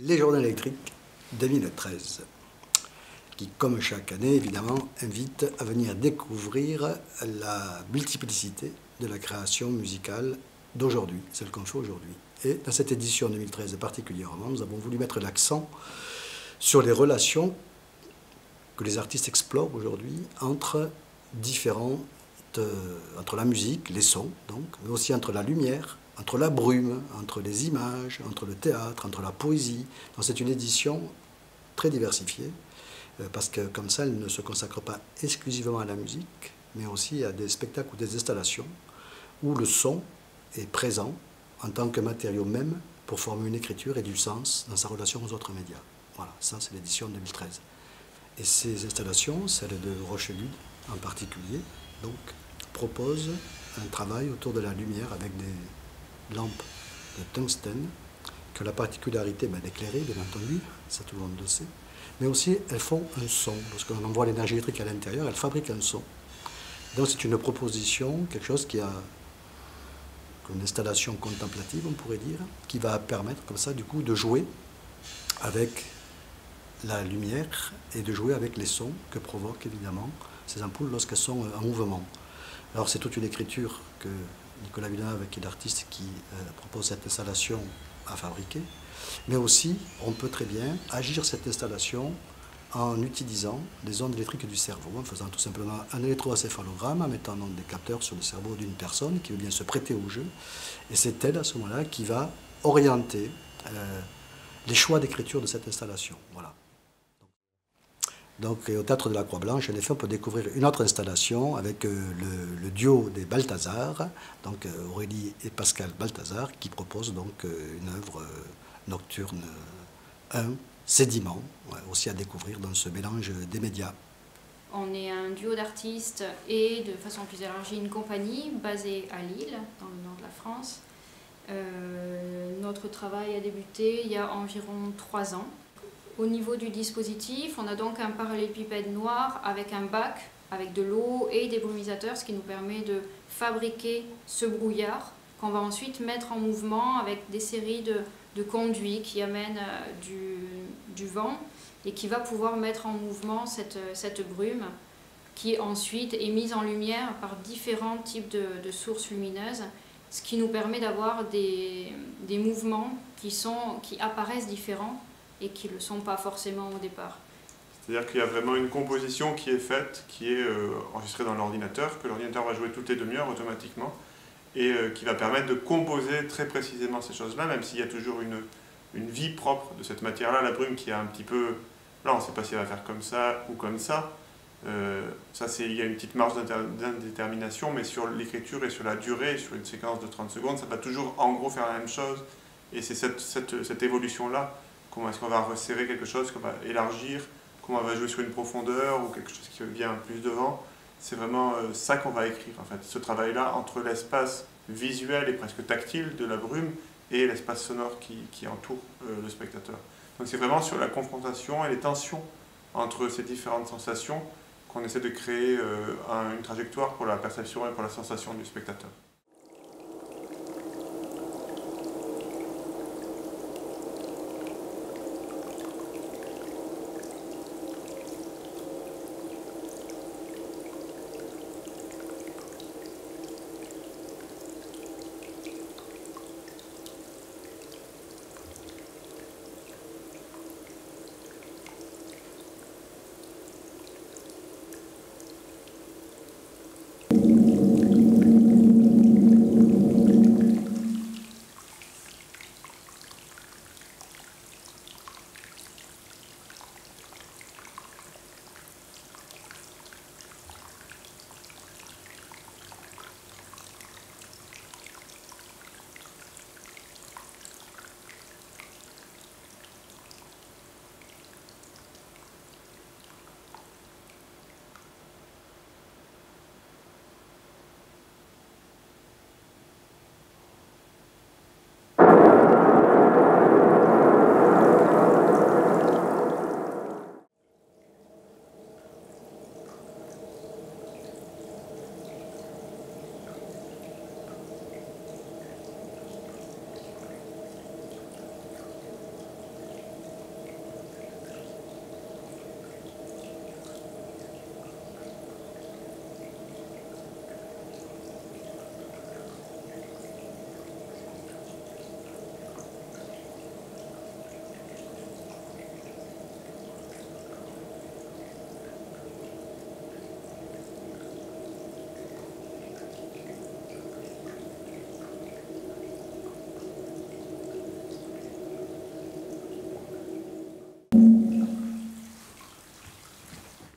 Les Journées électriques 2013, qui, comme chaque année, évidemment, invite à venir découvrir la multiplicité de la création musicale d'aujourd'hui, celle qu'on fait aujourd'hui. Et dans cette édition 2013 particulièrement, nous avons voulu mettre l'accent sur les relations que les artistes explorent aujourd'hui entre entre la musique, les sons, donc, mais aussi entre la lumière, entre la brume, entre les images, entre le théâtre, entre la poésie. Donc c'est une édition très diversifiée, parce que comme ça, elle ne se consacre pas exclusivement à la musique, mais aussi à des spectacles ou des installations où le son est présent en tant que matériau même pour former une écriture et du sens dans sa relation aux autres médias. Voilà, ça c'est l'édition 2013. Et ces installations, celle de Rochelude en particulier, donc, proposent un travail autour de la lumière avec des lampes de tungstène, qui ont la particularité d'éclairer, bien entendu, ça tout le monde le sait, mais aussi elles font un son. Lorsqu'on envoie l'énergie électrique à l'intérieur, elles fabriquent un son. Donc c'est une proposition, quelque chose qui a une installation contemplative, on pourrait dire, qui va permettre comme ça, du coup, de jouer avec la lumière et de jouer avec les sons que provoquent évidemment ces ampoules lorsqu'elles sont en mouvement. Alors c'est toute une écriture que Nicolas Villeneuve, qui est l'artiste qui propose cette installation, a fabriquée, mais aussi on peut très bien agir cette installation en utilisant les ondes électriques du cerveau, en faisant tout simplement un électroencéphalogramme, en mettant donc des capteurs sur le cerveau d'une personne qui veut bien se prêter au jeu, et c'est elle à ce moment-là qui va orienter les choix d'écriture de cette installation. Voilà. Donc au Théâtre de la Croix-Blanche, en effet, on peut découvrir une autre installation avec le duo des Balthazar, donc Aurélie et Pascal Balthazar, qui proposent donc une œuvre nocturne 1, Sédiment, aussi à découvrir dans ce mélange des médias. On est un duo d'artistes et de façon plus élargie une compagnie basée à Lille, dans le nord de la France. Notre travail a débuté il y a environ 3 ans. Au niveau du dispositif, on a donc un parallélépipède noir avec un bac, avec de l'eau et des brumisateurs, ce qui nous permet de fabriquer ce brouillard qu'on va ensuite mettre en mouvement avec des séries de conduits qui amènent du vent et qui va pouvoir mettre en mouvement cette brume qui ensuite est mise en lumière par différents types de sources lumineuses, ce qui nous permet d'avoir des mouvements qui apparaissent différents et qui ne le sont pas forcément au départ. C'est-à-dire qu'il y a vraiment une composition qui est faite, qui est enregistrée dans l'ordinateur, que l'ordinateur va jouer toutes les demi-heures automatiquement, et qui va permettre de composer très précisément ces choses-là, même s'il y a toujours une vie propre de cette matière-là, la brume qui est un petit peu... Là, on ne sait pas si elle va faire comme ça ou comme ça. Il y a une petite marge d'indétermination, mais sur l'écriture et sur la durée, sur une séquence de 30 secondes, ça va toujours en gros faire la même chose. Et c'est cette évolution-là. Comment est-ce qu'on va resserrer quelque chose, qu'on va élargir, comment on va jouer sur une profondeur ou quelque chose qui vient plus devant. C'est vraiment ça qu'on va écrire, en fait. Ce travail-là entre l'espace visuel et presque tactile de la brume et l'espace sonore qui entoure le spectateur. Donc c'est vraiment sur la confrontation et les tensions entre ces différentes sensations qu'on essaie de créer une trajectoire pour la perception et pour la sensation du spectateur.